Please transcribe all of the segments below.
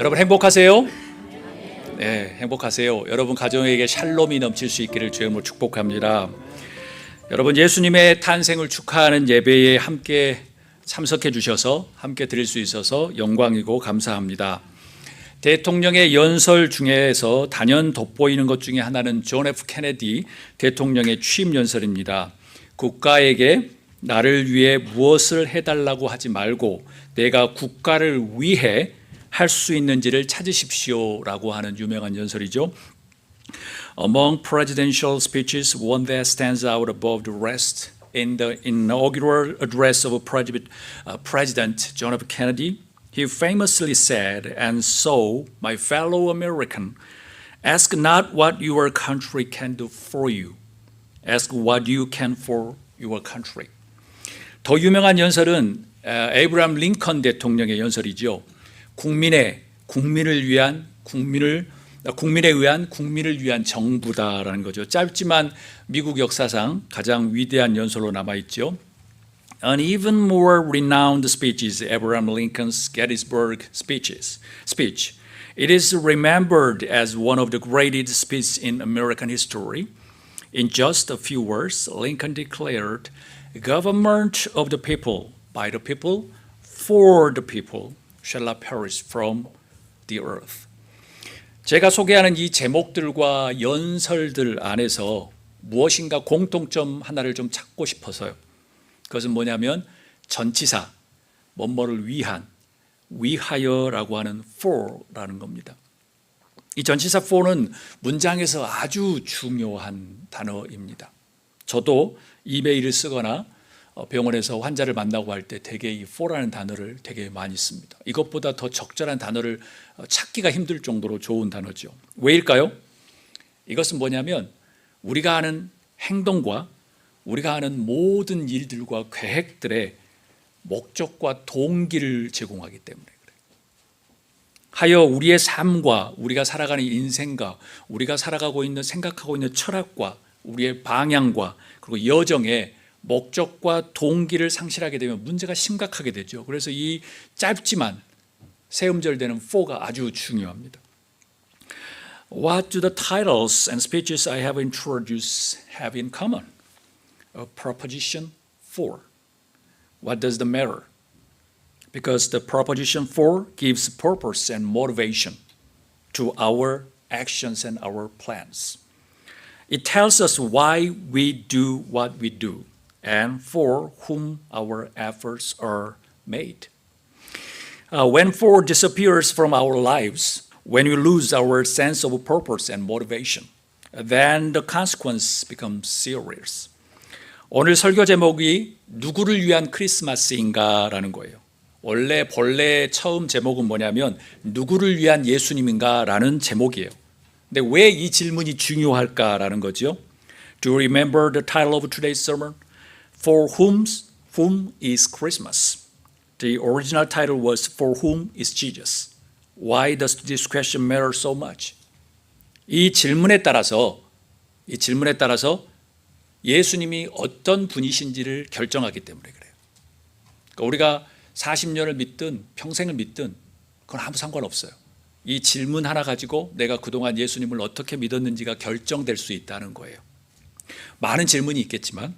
여러분 행복하세요? 네, 행복하세요. 여러분 가정에게 샬롬이 넘칠 수 있기를 주의 이름으로 축복합니다. 여러분 예수님의 탄생을 축하하는 예배에 함께 참석해 주셔서 함께 드릴 수 있어서 영광이고 감사합니다. 대통령의 연설 중에서 단연 돋보이는 것 중에 하나는 존 F 케네디 대통령의 취임 연설입니다. 국가에게 나를 위해 무엇을 해달라고 하지 말고 내가 국가를 위해 할 수 있는지를 찾으십시오라고 하는 유명한 연설이죠. Among presidential speeches, one that stands out above the rest in the inaugural address of President John F. Kennedy, he famously said, "And so, my fellow American, ask not what your country can do for you, ask what you can for your country." 더 유명한 연설은 에이브라함 링컨 대통령의 연설이죠. 국민에 의한 국민을 위한 정부다라는 거죠. 짧지만 미국 역사상 가장 위대한 연설로 남아 있죠. An even more renowned speech is Abraham Lincoln's Gettysburg speech. It is remembered as one of the greatest speeches in American history. In just a few words, Lincoln declared, "Government of the people, by the people, for the people, shall not perish from the earth." 제가 소개하는 이 제목들과 연설들 안에서 무엇인가 공통점 하나를 좀 찾고 싶어서요. 그것은 뭐냐면 전치사, 뭐뭐를 위한, 위하여라고 하는 for라는 겁니다. 이 전치사 for는 문장에서 아주 중요한 단어입니다. 저도 이메일을 쓰거나 병원에서 환자를 만나고 할 때 되게 이 for라는 단어를 되게 많이 씁니다. 이것보다 더 적절한 단어를 찾기가 힘들 정도로 좋은 단어죠. 왜일까요? 이것은 뭐냐면 우리가 하는 행동과 우리가 하는 모든 일들과 계획들의 목적과 동기를 제공하기 때문에 그래요. 하여 우리의 삶과 우리가 살아가는 인생과 우리가 살아가고 있는 생각하고 있는 철학과 우리의 방향과 그리고 여정에 목적과 동기를 상실하게 되면 문제가 심각하게 되죠. 그래서 이 짧지만 세 음절 되는 for가 아주 중요합니다. What do the titles and speeches I have introduced have in common? A proposition for. What does the matter? Because the proposition for gives purpose and motivation to our actions and our plans. It tells us why we do what we do and for whom our efforts are made. When for disappears from our lives, when we lose our sense of purpose and motivation, then the consequence becomes serious. 오늘 설교 제목이 누구를 위한 크리스마스인가라는 거예요. 본래 처음 제목은 뭐냐면 누구를 위한 예수님인가라는 제목이에요. 근데 왜 이 질문이 중요할까라는 거죠. Do you remember the title of today's sermon? For whom is Christmas? The original title was For whom is Jesus? Why does this question matter so much? 이 질문에 따라서 예수님이 어떤 분이신지를 결정하기 때문에 그래요. 그러니까 우리가 40년을 믿든 평생을 믿든 그건 아무 상관없어요. 이 질문 하나 가지고 내가 그동안 예수님을 어떻게 믿었는지가 결정될 수 있다는 거예요. 많은 질문이 있겠지만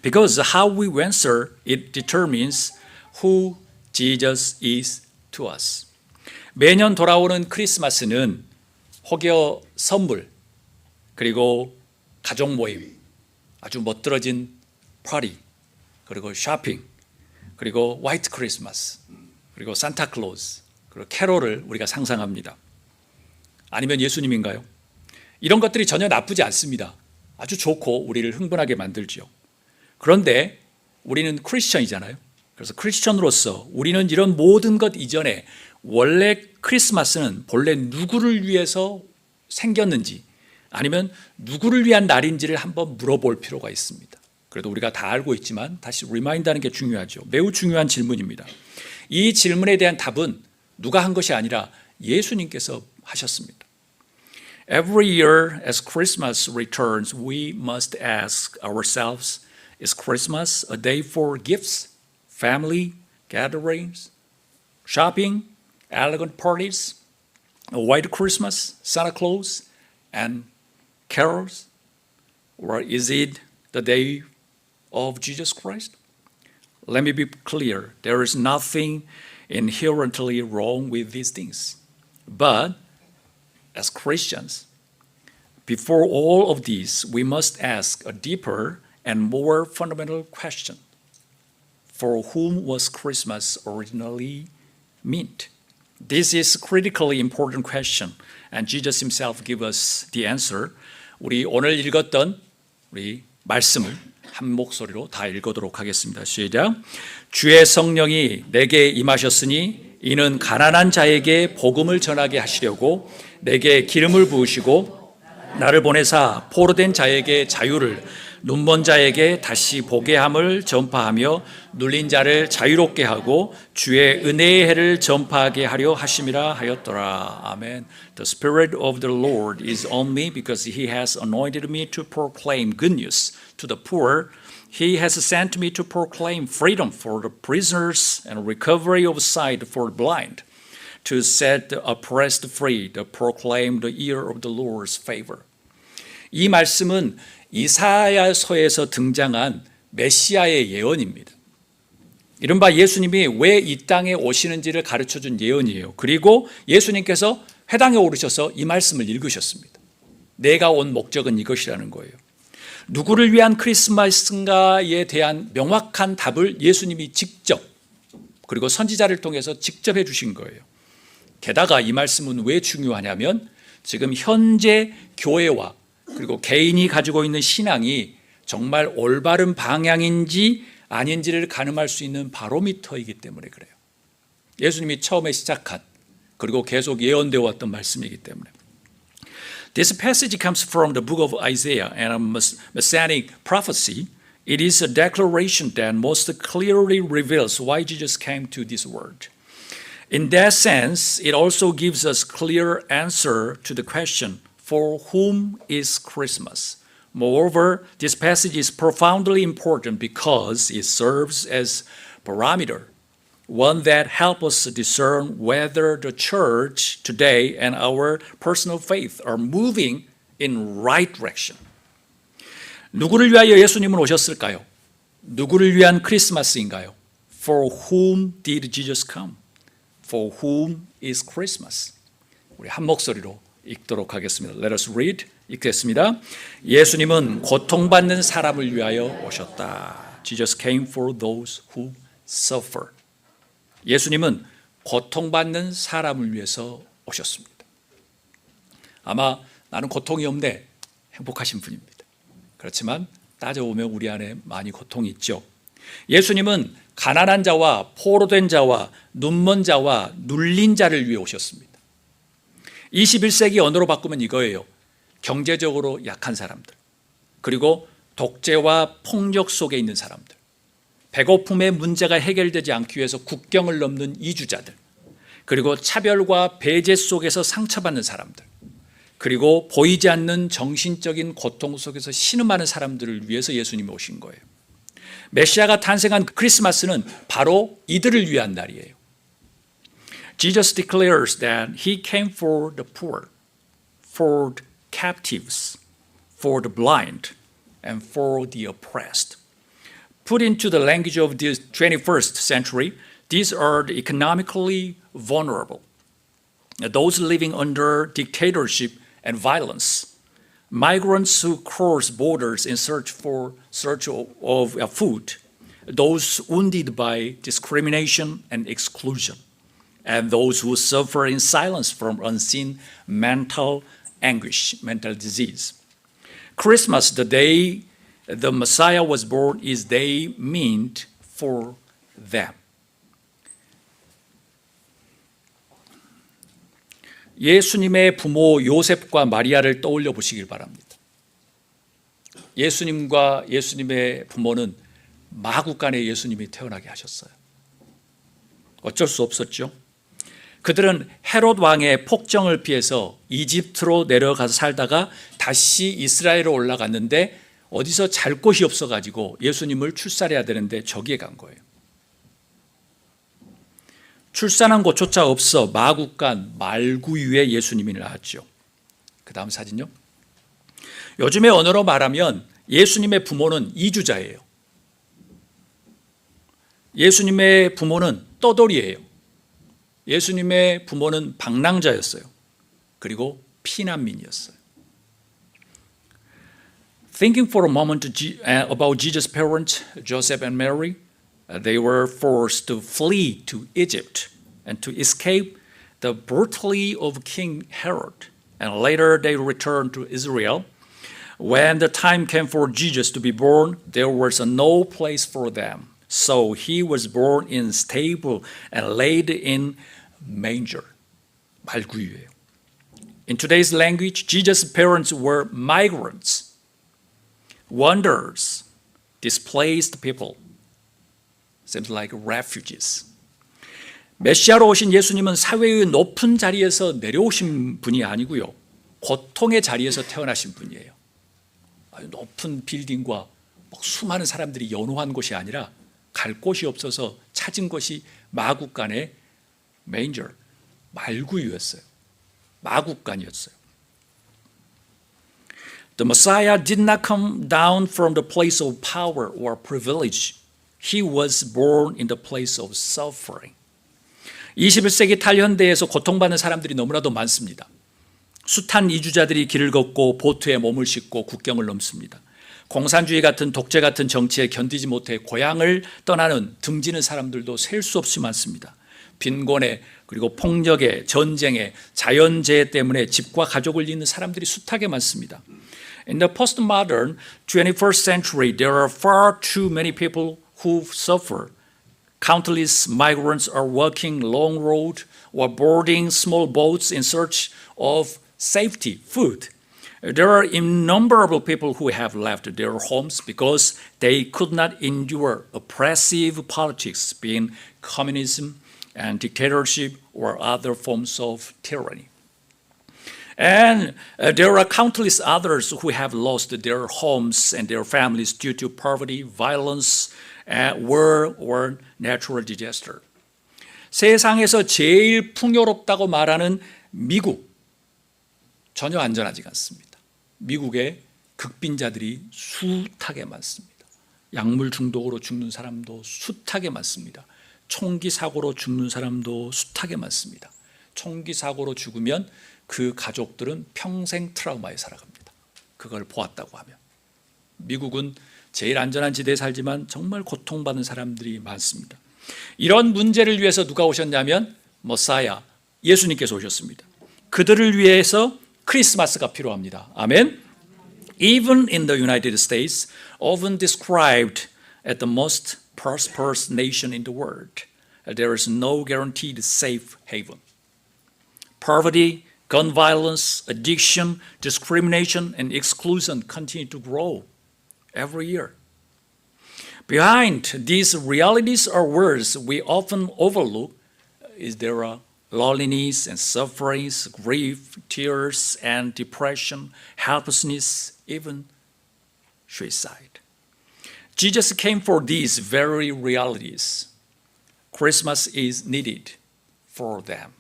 Because how we answer it determines who Jesus is to us. 매년 돌아오는 크리스마스는 혹여 선물 그리고 가족 모임 아주 멋들어진 파티 그리고 쇼핑 그리고 화이트 크리스마스 그리고 산타클로스 그리고 캐롤을 우리가 상상합니다. 아니면 예수님인가요? 이런 것들이 전혀 나쁘지 않습니다. 아주 좋고 우리를 흥분하게 만들죠. 그런데 우리는 크리스천이잖아요. 그래서 크리스천으로서 우리는 이런 모든 것 이전에 원래 크리스마스는 본래 누구를 위해서 생겼는지 아니면 누구를 위한 날인지를 한번 물어볼 필요가 있습니다. 그래도 우리가 다 알고 있지만 다시 리마인드하는 게 중요하죠. 매우 중요한 질문입니다. 이 질문에 대한 답은 누가 한 것이 아니라 예수님께서 하셨습니다. Every year as Christmas returns, we must ask ourselves, is Christmas a day for gifts, family, gatherings, shopping, elegant parties, a white Christmas, Santa Claus, and carols? Or is it the day of Jesus Christ? Let me be clear. There is nothing inherently wrong with these things. But as Christians, before all of these, we must ask a deeper and more fundamental question. For whom was Christmas originally meant? This is a critically important question, and Jesus himself gave us the answer. 우리 오늘 읽었던 우리 말씀을 한 목소리로 다 읽도록 하겠습니다. 시작. 주의 성령이 내게 임하셨으니 이는 가난한 자에게 복음을 전하게 하시려고 내게 기름을 부으시고 나를 보내사 포로된 자에게 자유를, 눈먼 자에게 다시 보게 함을 전파하며 눌린 자를 자유롭게 하고 주의 은혜의 해를 전파하게 하려 하심이라 하였더라. 아멘. The Spirit of the Lord is on me because He has anointed me to proclaim good news to the poor. He has sent me to proclaim freedom for the prisoners and recovery of sight for the blind, to set the oppressed free, to proclaim the year of the Lord's favor. 이 말씀은 이사야서에서 등장한 메시아의 예언입니다. 이른바 예수님이 왜 이 땅에 오시는지를 가르쳐준 예언이에요. 그리고 예수님께서 회당에 오르셔서 이 말씀을 읽으셨습니다. 내가 온 목적은 이것이라는 거예요. 누구를 위한 크리스마스인가에 대한 명확한 답을 예수님이 직접 그리고 선지자를 통해서 직접 해주신 거예요. 게다가 이 말씀은 왜 중요하냐면 지금 현재 교회와 그리고 개인이 가지고 있는 신앙이 정말 올바른 방향인지 아닌지를 가늠할 수 있는 바로미터이기 때문에 그래요. 예수님이 처음에 시작한 그리고 계속 예언되어 왔던 말씀이기 때문에. This passage comes from the book of Isaiah and a messianic prophecy. It is a declaration that most clearly reveals why Jesus came to this world. In that sense, it also gives us clear answer to the question, for whom is Christmas? Moreover, this passage is profoundly important because it serves as barometer, one that helps us discern whether the church today and our personal faith are moving in right direction. 누구를 위하여 예수님은 오셨을까요? 누구를 위한 크리스마스인가요? For whom did Jesus come? For whom is Christmas? 우리 한 목소리로 읽도록 하겠습니다. Let us read. 읽겠습니다. 예수님은 고통받는 사람을 위하여 오셨다. Jesus came for those who suffer. 예수님은 고통받는 사람을 위해서 오셨습니다. 아마 나는 고통이 없네. 행복하신 분입니다. 그렇지만 따져보면 우리 안에 많이 고통이 있죠. 예수님은 가난한 자와 포로된 자와 눈먼 자와 눌린 자를 위해 오셨습니다. 21세기 언어로 바꾸면 이거예요. 경제적으로 약한 사람들, 그리고 독재와 폭력 속에 있는 사람들, 배고픔의 문제가 해결되지 않기 위해서 국경을 넘는 이주자들, 그리고 차별과 배제 속에서 상처받는 사람들, 그리고 보이지 않는 정신적인 고통 속에서 신음하는 사람들을 위해서 예수님이 오신 거예요. 메시아가 탄생한 크리스마스는 바로 이들을 위한 날이에요. Jesus declares that he came for the poor, for the captives, for the blind, and for the oppressed. Put into the language of the 21st century, these are the economically vulnerable, those living under dictatorship and violence, migrants who cross borders in search of food, those wounded by discrimination and exclusion, and those who suffer in silence from unseen mental anguish, mental disease. Christmas, the day the Messiah was born, is day meant for them. 예수님의 부모 요셉과 마리아를 떠올려 보시길 바랍니다. 예수님과 예수님의 부모는 마구간에 예수님이 태어나게 하셨어요. 어쩔 수 없었죠. 그들은 헤롯 왕의 폭정을 피해서 이집트로 내려가서 살다가 다시 이스라엘로 올라갔는데 어디서 잘 곳이 없어가지고 예수님을 출살해야 되는데 저기에 간 거예요. 출산한 곳조차 없어 마국간 말구유에 예수님이 낳았죠. 그 다음 사진요. 요즘의 언어로 말하면 예수님의 부모는 이주자예요. 예수님의 부모는 떠돌이에요. 예수님의 부모는 방랑자였어요. 그리고 피난민이었어요. Thinking for a moment about Jesus' parents, Joseph and Mary, they were forced to flee to Egypt and to escape the brutality of King Herod. And later they returned to Israel. When the time came for Jesus to be born, there was no place for them. So he was born in stable and laid in manger. 말구유예요. In today's language, Jesus' parents were migrants, wanderers, displaced people. Seems like refugees. 메시아로 오신 예수님은 사회의 높은 자리에서 내려오신 분이 아니고요. 고통의 자리에서 태어나신 분이에요. 높은 빌딩과 수많은 사람들이 연호한 곳이 아니라 갈 곳이 없어서 찾은 것이 마국간의 manger, 말구유였어요. 마국간이었어요. The Messiah did not come down from the place of power or privilege. He was born in the place of suffering. 21세기 탈현대에서 고통받는 사람들이 너무나도 많습니다. 숱한 이주자들이 길을 걷고 보트에 몸을 싣고 국경을 넘습니다. 공산주의 같은 독재 같은 정치에 견디지 못해 고향을 떠나는 등지는 사람들도 셀 수 없이 많습니다. 빈곤에 그리고 폭력에 전쟁에 자연재해 때문에 집과 가족을 잃는 사람들이 숱하게 많습니다. In the postmodern 21st century, there are far too many people who suffer. Countless migrants are walking long roads or boarding small boats in search of safety, food. There are innumerable people who have left their homes because they could not endure oppressive politics, being communism and dictatorship or other forms of tyranny. And there are countless others who have lost their homes and their families due to poverty, violence, war, or natural disaster. 세상에서 제일 풍요롭다고 말하는 미국, 전혀 안전하지 않습니다. 미국에 극빈자들이 숱하게 많습니다. 약물 중독으로 죽는 사람도 숱하게 많습니다. 총기 사고로 죽는 사람도 숱하게 많습니다. 총기 사고로 죽으면 그 가족들은 평생 트라우마에 살아갑니다. 그걸 보았다고 하면. 미국은 제일 안전한 지대에 살지만 정말 고통받는 사람들이 많습니다. 이런 문제를 위해서 누가 오셨냐면 머사야, 예수님께서 오셨습니다. 그들을 위해서 크리스마스가 필요합니다. 아멘. Even in the United States, often described as the most prosperous nation in the world, there is no guaranteed safe haven. Poverty, gun violence, addiction, discrimination, and exclusion continue to grow every year. Behind these realities or words we often overlook is there are loneliness and sufferings, grief, tears and depression, helplessness, even suicide. Jesus came for these very realities. Christmas is needed for them.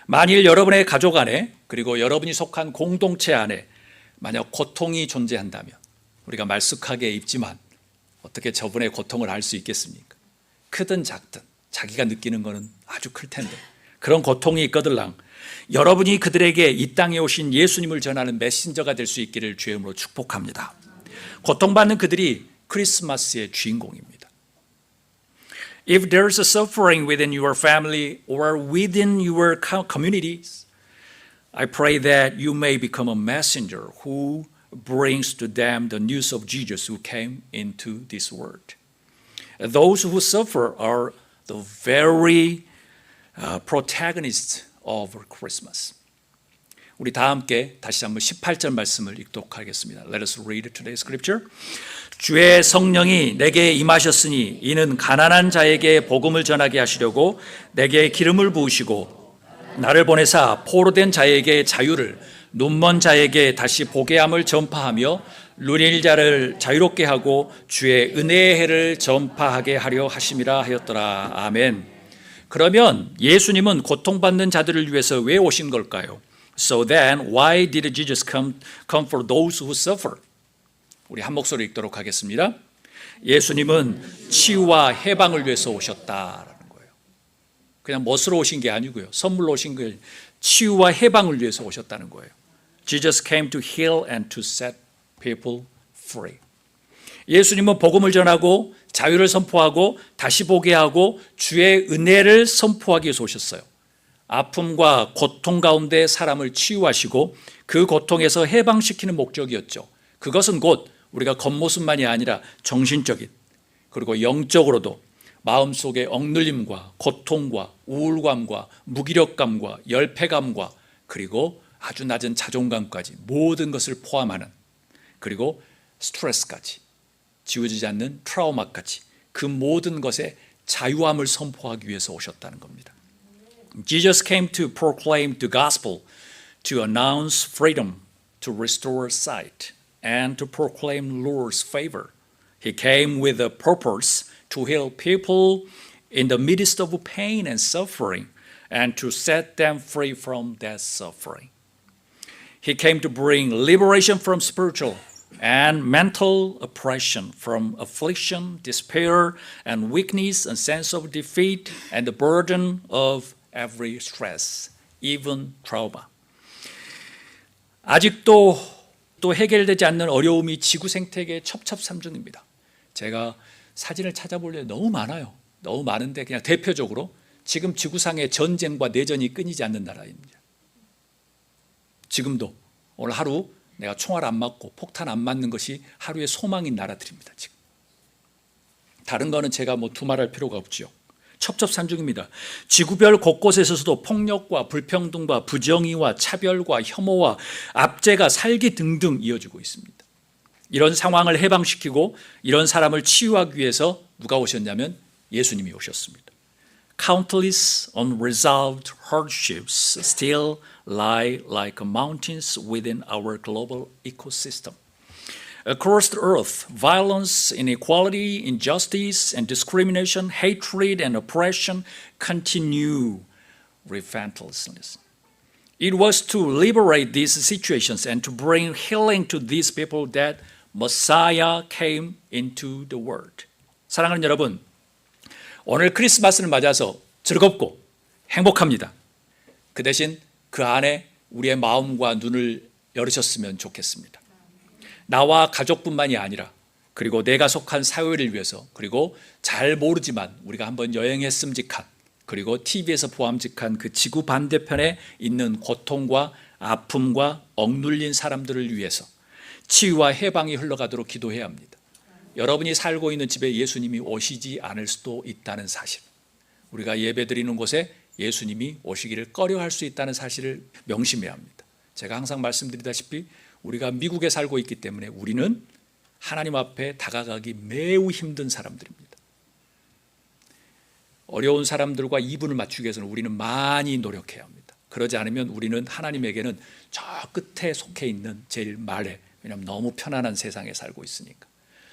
만일 여러분의 가족 안에 그리고 여러분이 속한 공동체 안에 만약 고통이 존재한다면 우리가 말쑥하게 입지만 어떻게 저분의 고통을 알 수 있겠습니까? 크든 작든 자기가 느끼는 것은 아주 클 텐데 그런 고통이 있거들랑 여러분이 그들에게 이 땅에 오신 예수님을 전하는 메신저가 될 수 있기를 주의 이름으로 축복합니다. 고통받는 그들이 크리스마스의 주인공입니다. If there is a suffering within your family or within your communities, I pray that you may become a messenger who brings to them the news of Jesus who came into this world. Those who suffer are the very protagonists of Christmas. 우리 다 함께 다시 한번 18절 말씀을 읽도록 하겠습니다. Let us read today's scripture. 주의 성령이 내게 임하셨으니 이는 가난한 자에게 복음을 전하게 하시려고 내게 기름을 부으시고 나를 보내사 포로된 자에게 자유를 눈먼 자에게 다시 보게 함을 전파하며 눈일 자를 자유롭게 하고 주의 은혜의 해를 전파하게 하려 하심이라 하였더라. 아멘. 그러면 예수님은 고통받는 자들을 위해서 왜 오신 걸까요? So then, why did Jesus come for those who suffer? 우리 한 목소리 읽도록 하겠습니다. 예수님은 치유와 해방을 위해서 오셨다라는 거예요. 그냥 멋으로 오신 게 아니고요. 선물로 오신 게 치유와 해방을 위해서 오셨다는 거예요. Jesus came to heal and to set people free. 예수님은 복음을 전하고 자유를 선포하고 다시 보게 하고 주의 은혜를 선포하기 위해서 오셨어요. 아픔과 고통 가운데 사람을 치유하시고 그 고통에서 해방시키는 목적이었죠. 그것은 곧 우리가 겉모습만이 아니라 정신적인 그리고 영적으로도 마음속의 억눌림과 고통과 우울감과 무기력감과 열패감과 그리고 아주 낮은 자존감까지 모든 것을 포함하는 그리고 스트레스까지 지워지지 않는 트라우마까지 그 모든 것에 자유함을 선포하기 위해서 오셨다는 겁니다. Jesus came to proclaim the gospel, to announce freedom, to restore sight, and to proclaim Lord's favor. He came with a purpose to heal people in the midst of pain and suffering, and to set them free from that suffering. He came to bring liberation from spiritual and mental oppression, from affliction, despair, and weakness, and sense of defeat, and the burden of every stress, even trauma. 아직도 또 해결되지 않는 어려움이 지구 생태계의 첩첩산중입니다. 제가 사진을 찾아보려고 너무 많아요. 너무 많은데 그냥 대표적으로 지금 지구상의 전쟁과 내전이 끊이지 않는 나라입니다. 지금도 오늘 하루 내가 총알 안 맞고 폭탄 안 맞는 것이 하루의 소망인 나라들입니다. 지금 다른 거는 제가 뭐 두말할 필요가 없죠. 첩첩산중입니다. 지구별 곳곳에서도 폭력과 불평등과 부정의와 차별과 혐오와 압제가 살기 등등 이어지고 있습니다. 이런 상황을 해방시키고 이런 사람을 치유하기 위해서 누가 오셨냐면 예수님이 오셨습니다. Countless unresolved hardships still lie like mountains within our global ecosystem. Across the earth, violence, inequality, injustice, and discrimination, hatred, and oppression continue relentlessly. It was to liberate these situations and to bring healing to these people that Messiah came into the world. 사랑하는 여러분, 오늘 크리스마스를 맞아서 즐겁고 행복합니다. 그 대신 그 안에 우리의 마음과 눈을 열으셨으면 좋겠습니다. 나와 가족뿐만이 아니라 그리고 내가 속한 사회를 위해서 그리고 잘 모르지만 우리가 한번 여행했음직한 그리고 TV에서 보암직한 그 지구 반대편에 있는 고통과 아픔과 억눌린 사람들을 위해서 치유와 해방이 흘러가도록 기도해야 합니다. 여러분이 살고 있는 집에 예수님이 오시지 않을 수도 있다는 사실, 우리가 예배드리는 곳에 예수님이 오시기를 꺼려할 수 있다는 사실을 명심해야 합니다. 제가 항상 말씀드리다시피 우리가 미국에 살고 있기 때문에 우리는 하나님 앞에 다가가기 매우 힘든 사람들입니다. 어려운 사람들과 이분을 맞추기 위해서는 우리는 많이 노력해야 합니다. 그러지 않으면 우리는 하나님에게는 저 끝에 속해 있는 제일 말에, 왜냐하면 너무 편안한 세상에 살고 있으니까.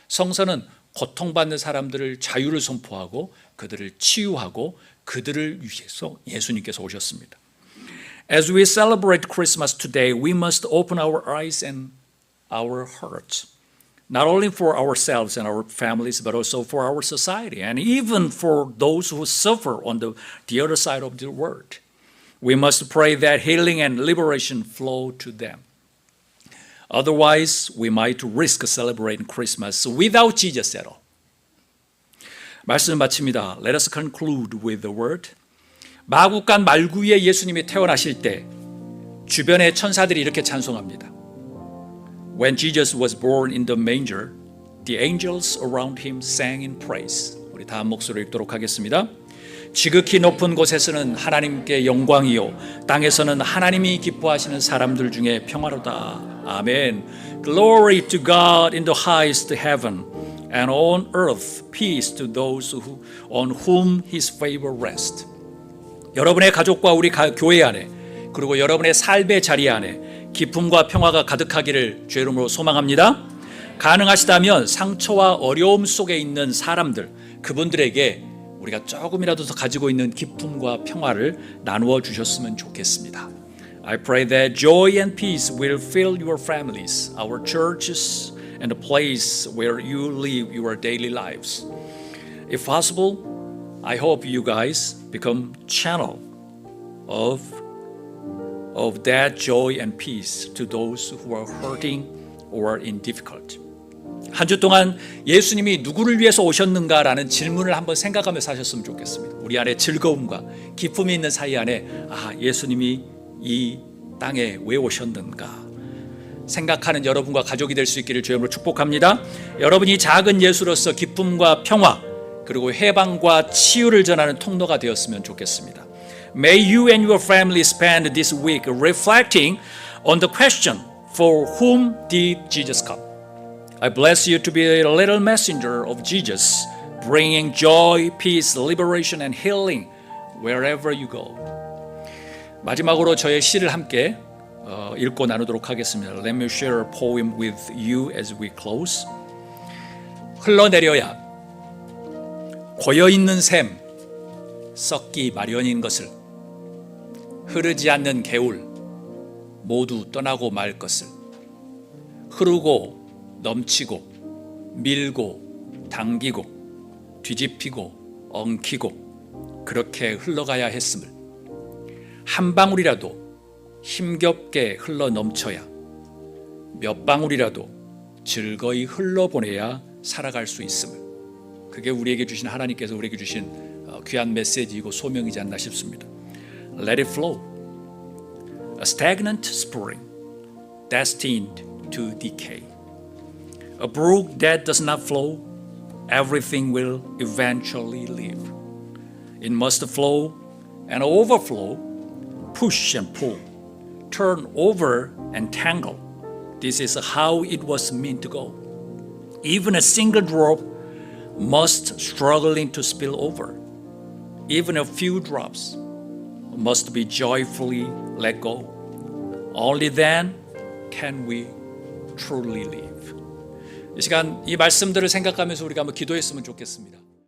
성서는 고통받는 사람들을 자유를 선포하고 그들을 치유하고 그들을 위해서 예수님께서 오셨습니다. As we celebrate Christmas today, we must open our eyes and our hearts, not only for ourselves and our families, but also for our society, and even for those who suffer on the other side of the world. We must pray that healing and liberation flow to them. Otherwise, we might risk celebrating Christmas without Jesus at all. 말씀 마칩니다. Let us conclude with the word. 마국간 말구위에 예수님이 태어나실 때 주변의 천사들이 이렇게 찬송합니다. When Jesus was born in the manger, the angels around him sang in praise. 우리 다음 목소리를 읽도록 하겠습니다. 지극히 높은 곳에서는 하나님께 영광이요, 땅에서는 하나님이 기뻐하시는 사람들 중에 평화로다. 아멘. Glory to God in the highest heaven, and on earth peace to those on whom His favor rests. 여러분의 가족과 우리 교회 안에 그리고 여러분의 삶의 자리 안에 기쁨과 평화가 가득하기를 주의 이름으로 소망합니다. 가능하시다면 상처와 어려움 속에 있는 사람들, 그분들에게 우리가 조금이라도 더 가지고 있는 기쁨과 평화를 나누어 주셨으면 좋겠습니다. I pray that joy and peace will fill your families, our churches, and the place where you live your daily lives. If possible, I hope you guys become channel of that joy and peace to those who are hurting or in difficulty. 한 주 동안 예수님이 누구를 위해서 오셨는가라는 질문을 한번 생각하며 사셨으면 좋겠습니다. 우리 안에 즐거움과 기쁨이 있는 사이 안에 예수님이 이 땅에 왜 오셨는가 생각하는 여러분과 가족이 될 수 있기를 주님으로 축복합니다. 여러분이 작은 예수로서 기쁨과 평화 그리고 해방과 치유를 전하는 통로가 되었으면 좋겠습니다. May you and your family spend this week reflecting on the question, for whom did Jesus come? I bless you to be a little messenger of Jesus, bringing joy, peace, liberation, and healing wherever you go. 마지막으로 저의 시를 함께 읽고 나누도록 하겠습니다. Let me share a poem with you as we close. 흘러내려야 고여있는 샘 썩기 마련인 것을 흐르지 않는 개울 모두 떠나고 말 것을 흐르고 넘치고 밀고 당기고 뒤집히고 엉키고 그렇게 흘러가야 했음을 한 방울이라도 힘겹게 흘러 넘쳐야 몇 방울이라도 즐거이 흘러보내야 살아갈 수 있음을 그게 우리에게 주신 하나님께서 우리에게 주신 귀한 메시지이고 소명이지 않나 싶습니다. Let it flow. A stagnant spring destined to decay. A brook that does not flow, everything will eventually leave. It must flow and overflow, push and pull, turn over and tangle. This is how it was meant to go. Even a single drop must struggling to spill over. Even a few drops must be joyfully let go. Only then can we truly live. 이 시간 이 말씀들을 생각하면서 우리가 한번 기도했으면 좋겠습니다.